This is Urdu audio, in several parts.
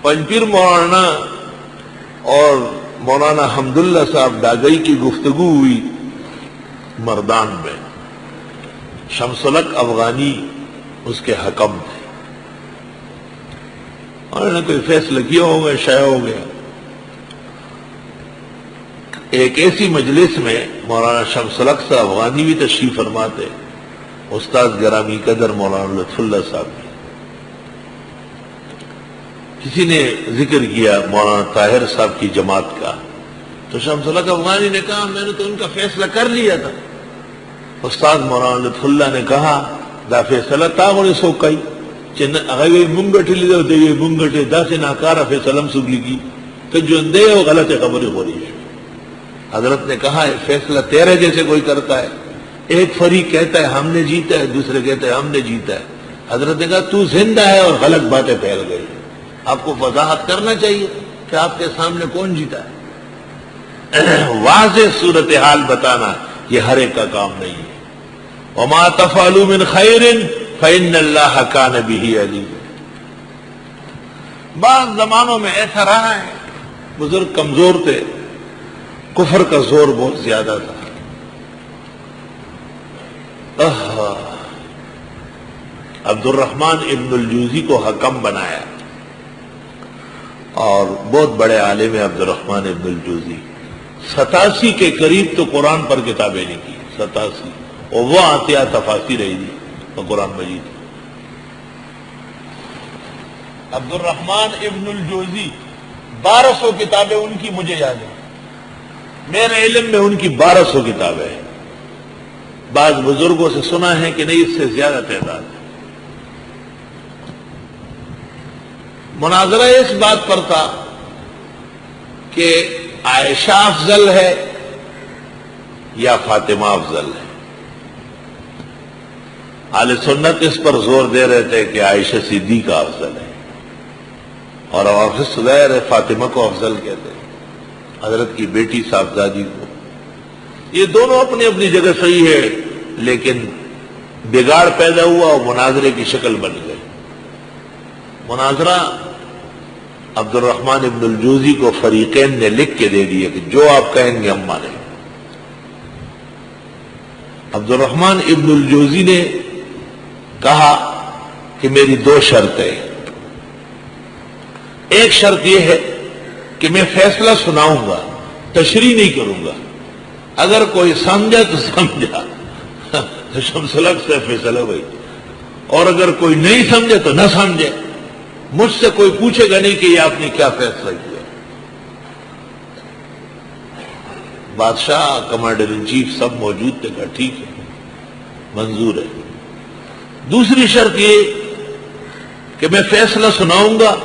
پنجپیر مولانا اور مولانا حمداللہ صاحب ڈاگئی کی گفتگو ہوئی مردان میں. شمس الحق افغانی اس کے حکم تھے. انہوں نے کوئی فیصلہ کیا ہوگا، شائع ہو گیا. ایک ایسی مجلس میں مولانا شمس الحق صاحب افغانی بھی تشریف فرماتے، استاد گرامی قدر مولانا لطف اللہ صاحب بھی. کسی نے ذکر کیا مولانا طاہر صاحب کی جماعت کا، تو شمس الحق افغانی نے کہا میں نے تو ان کا فیصلہ کر لیا تھا. استاد مولانا لطف اللہ نے کہا دا فیصلہ تاغنے سوکائی چن اگے منگٹی لیدو دے منگٹی دا سے ناکارا فیصلہ سگلی کی تو جو اندے ہو غلط خبریں ہو رہی ہے. حضرت نے کہا فیصلہ تیرے جیسے کوئی کرتا ہے، ایک فریق کہتا ہے ہم نے جیتا ہے، دوسرے کہتا ہے ہم نے جیتا ہے. حضرت نے کہا تو زندہ ہے اور غلط باتیں پھیل گئی، آپ کو وضاحت کرنا چاہیے کہ آپ کے سامنے کون جیتا ہے. واضح صورتحال بتانا یہ ہر ایک کا کام نہیں ہے. وما تفعلوا من خیر فإن اللہ کان بہ علیم. بعض زمانوں میں ایسا رہا ہے، بزرگ کمزور تھے، کفر کا زور بہت زیادہ تھا. عبد الرحمن ابن الجوزی کو حکم بنایا، اور بہت بڑے عالم ہے عبد الرحمن ابن الجوزی. 87 کے قریب تو قرآن پر کتابیں لکھی، 87، اور وہ عطیہ تفاسیر رہی تھی تو قرآن مجید. عبد الرحمن ابن الجوزی 1200 کتابیں ان کی مجھے یاد ہیں، میرے علم میں ان کی 1200 کتابیں ہیں. بعض بزرگوں سے سنا ہے کہ نہیں اس سے زیادہ تعداد ہے. مناظرہ اس بات پر تھا کہ عائشہ افضل ہے یا فاطمہ افضل ہے. اہل سنت اس پر زور دے رہے تھے کہ عائشہ صدیقہ افضل ہے، اور حافظ ظاہر ہے فاطمہ کو افضل کہتے ہیں، حضرت کی بیٹی صاحبزادی کو. یہ دونوں اپنی اپنی جگہ صحیح ہے، لیکن بگاڑ پیدا ہوا اور مناظرے کی شکل بن گئی. مناظرہ عبد الرحمن ابن الجوزی کو فریقین نے لکھ کے دے دیا کہ جو آپ کہیں گے ہم مانیں. عبد الرحمن ابن الجوزی نے کہا کہ میری 2 شرطیں. ایک شرط یہ ہے کہ میں فیصلہ سناؤں گا، تشریح نہیں کروں گا. اگر کوئی سمجھا تو سمجھا تو شمس الحق سے فیصلہ ہوئی، اور اگر کوئی نہیں سمجھے تو نہ سمجھے. مجھ سے کوئی پوچھے گا نہیں کہ یہ آپ نے کیا فیصلہ کیا. بادشاہ، کمانڈر ان چیف سب موجود تھے، کہا ٹھیک ہے، منظور ہے. دوسری شرط یہ کہ میں فیصلہ سناؤں گا،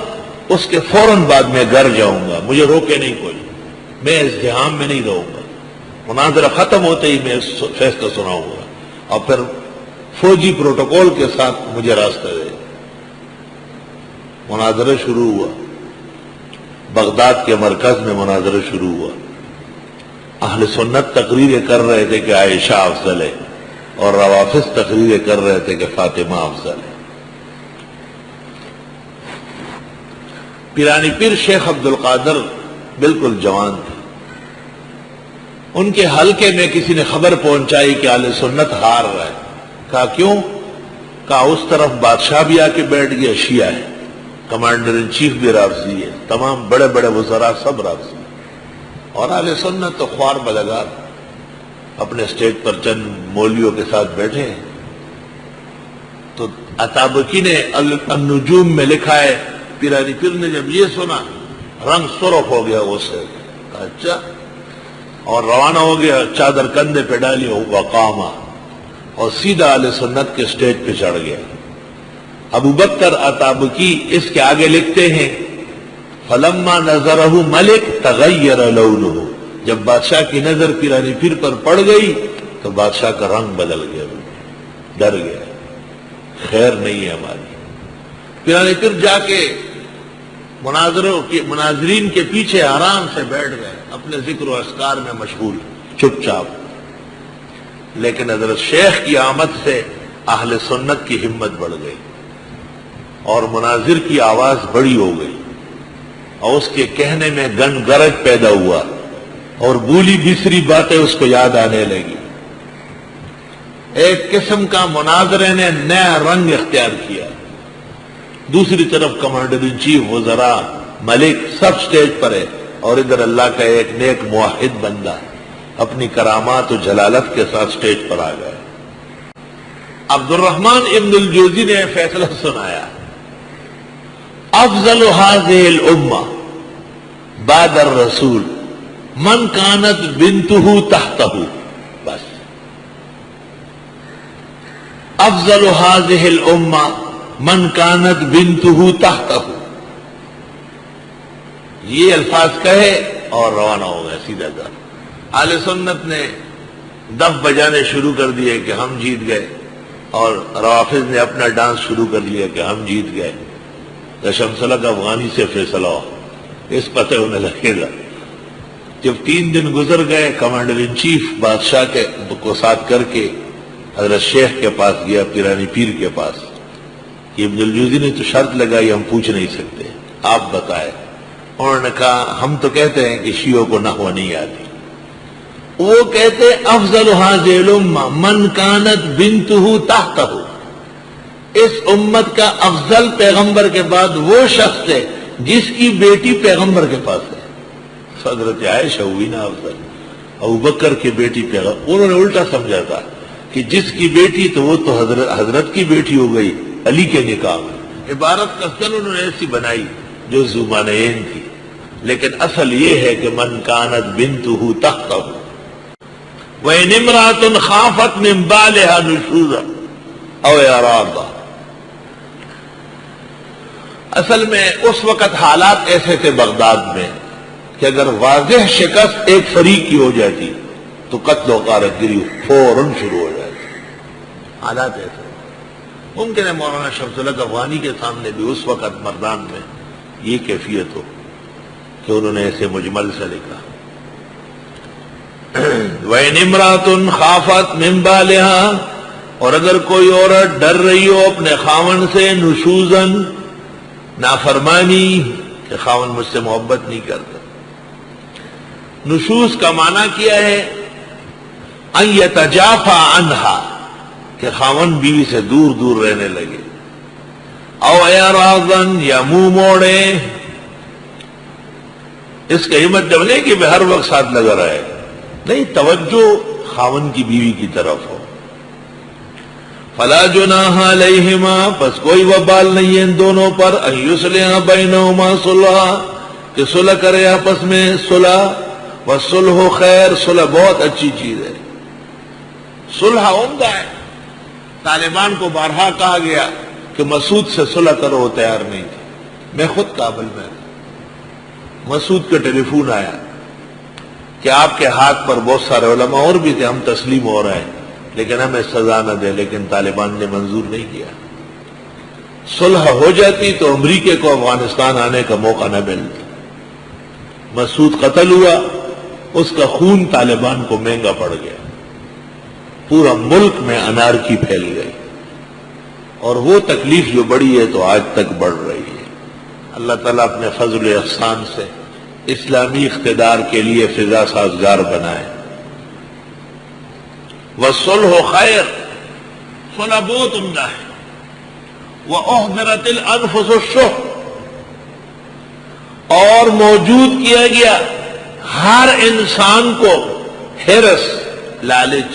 اس کے فوراً بعد میں گھر جاؤں گا، مجھے روکے نہیں کوئی، میں ازدحام میں نہیں رہوں گا. مناظرہ ختم ہوتے ہی میں فیصلہ سناؤں گا، اور پھر فوجی پروٹوکول کے ساتھ مجھے راستہ دے. مناظرہ شروع ہوا، بغداد کے مرکز میں مناظرہ شروع ہوا. اہل سنت تقریریں کر رہے تھے کہ عائشہ افضل ہے، اور روافض تقریریں کر رہے تھے کہ فاطمہ افضل ہے. پیرانی پیر شیخ عبد القادر بالکل جوان تھے. ان کے حلقے میں کسی نے خبر پہنچائی کہ اہل سنت ہار رہا ہے. کہا کیوں؟ کہا اس طرف بادشاہ بھی آ کے بیٹھ گیا، شیعہ ہے، کمانڈر ان چیف بھی رافضی ہے، تمام بڑے بڑے وزراء سب رافضی، اور اہل سنت تو خوار بلگار اپنے اسٹیج پر چند مولویوں کے ساتھ بیٹھے ہیں. تو عطابکی نے النجوم میں لکھا ہے، پیرانی پیر نے جب یہ سنا رنگ سرخ ہو گیا غصے. اچھا، اور روانہ ہو گیا، چادر کندھے پہ ڈالی، وقامہ، اور سیدھا اہل سنت کے اسٹیج پہ چڑھ گیا. ابو بکر عطابکی اس کے آگے لکھتے ہیں فلما نظرہ ملک تغیر لونہ، جب بادشاہ کی نظر پیرانی پیر پر پڑ گئی تو بادشاہ کا رنگ بدل گیا، ڈر گیا، خیر نہیں ہے ہماری. پیرانی پیر جا کے مناظرین کے پیچھے آرام سے بیٹھ گئے، اپنے ذکر و اذکار میں مشغول، چپ چاپ. لیکن حضرت شیخ کی آمد سے اہل سنت کی ہمت بڑھ گئی، اور مناظر کی آواز بڑی ہو گئی. اور اس کے کہنے میں گن گرج پیدا ہوا اور بولی بسری باتیں اس کو یاد آنے لگی. ایک قسم کا مناظرے نے نیا رنگ اختیار کیا. دوسری طرف کمانڈر ان چیف، وزراء، ملک سب سٹیج پر ہے، اور ادھر اللہ کا ایک نیک موحد بندہ اپنی کرامات و جلالت کے ساتھ سٹیج پر آ گئے. عبد الرحمن ابن الجوزی نے فیصلہ سنایا، افضل هذه الامه بعد الرسول من كانت بنته تحته. بس افضل هذه الامه من كانت بنته تحته. یہ الفاظ کہے اور روانہ ہو گئے سیدھا در. اہل سنت نے دف بجانے شروع کر دیے کہ ہم جیت گئے، اور روافض نے اپنا ڈانس شروع کر لیا کہ ہم جیت گئے. شمسلک افغانی سے فیصلہ ہو، اس پتہ انہیں لگے گا. جب 3 دن گزر گئے، کمانڈر ان چیف بادشاہ کے کو ساتھ کر کے حضرت شیخ کے پاس گیا، پیرانی پیر کے پاس. ابن الجوزی نے تو شرط لگائی ہم پوچھ نہیں سکتے، آپ بتائے. انہوں نے کہا ہم تو کہتے ہیں کہ شیعوں کو نحو نہیں آتی. وہ کہتے افضل هذه الامه من كانت بنته تحته. اس امت کا افضل پیغمبر کے بعد وہ شخص ہے جس کی بیٹی پیغمبر کے پاس ہے. حضرت عائشہ ہوئی نا افضل، ابو بکر کی بیٹی پیغمبر. انہوں نے الٹا سمجھا تھا کہ جس کی بیٹی تو وہ تو حضرت کی بیٹی ہو گئی علی کے نکاح میں. عبارت کا اصل انہوں نے ایسی بنائی جو زمانین تھی، لیکن اصل یہ ہے کہ من کانت بنتہ تحتہ وَإِنِ امْرَأَةٌ خَافَتْ مِنْ بَالِهَا نُشُوزًا أَوْ إِعْرَاضًا. اصل میں اس وقت حالات ایسے تھے بغداد میں کہ اگر واضح شکست ایک فریق کی ہو جاتی تو قتل و غارت گری فوراً شروع ہو جاتی. حالات ایسے ممکن ہے مولانا شمس الحق افغانی کے سامنے بھی اس وقت مردان میں یہ کیفیت ہو کہ انہوں نے ایسے مجمل سے لکھا وَإِنِ امْرَأَةٌ خَافَتْ مِنْ بَالِهَا. اور اگر کوئی عورت ڈر رہی ہو اپنے خاوند سے، نشوزن نافرمانی کہ خاوند مجھ سے محبت نہیں کرتا. نشوز کا معنی کیا ہے؟ ان یتجافا عنہا کہ خاوند بیوی سے دور دور رہنے لگے. او اعراضن یا منہ موڑے. اس کا یہ مطلب نہیں کہ ہر وقت ساتھ لگا رہے، نہیں، توجہ خاوند کی بیوی کی طرف ہو. فلا جناح علیہما، پس کوئی وبال نہیں ہے ان دونوں پر، ان یصلح بینہما صلحا کہ صلح کرے آپس میں صلح. والصلح خیر، صلح بہت اچھی چیز ہے، صلح عمدہ ہے. طالبان کو بارہا کہا گیا کہ مسعود سے صلح کرو، وہ تیار نہیں تھے. میں خود کابل میں مسعود کا ٹیلی فون آیا کہ آپ کے ہاتھ پر بہت سارے علماء اور بھی تھے، ہم تسلیم ہو رہے ہیں لیکن ہمیں سزا نہ دے. لیکن طالبان نے منظور نہیں کیا. صلح ہو جاتی تو امریکہ کو افغانستان آنے کا موقع نہ ملتا. مسعود قتل ہوا، اس کا خون طالبان کو مہنگا پڑ گیا، پورا ملک میں انارکی پھیل گئی، اور وہ تکلیف جو بڑی ہے تو آج تک بڑھ رہی ہے. اللہ تعالیٰ اپنے فضل و احسان سے اسلامی اقتدار کے لیے فضا سازگار بنائے. والصلح خیر، صلح بہت عمدہ ہے. وَأُحْضِرَتِ الْأَنفُسُ الشُّحَّ، اور موجود کیا گیا ہر انسان کو حرص، لالچ،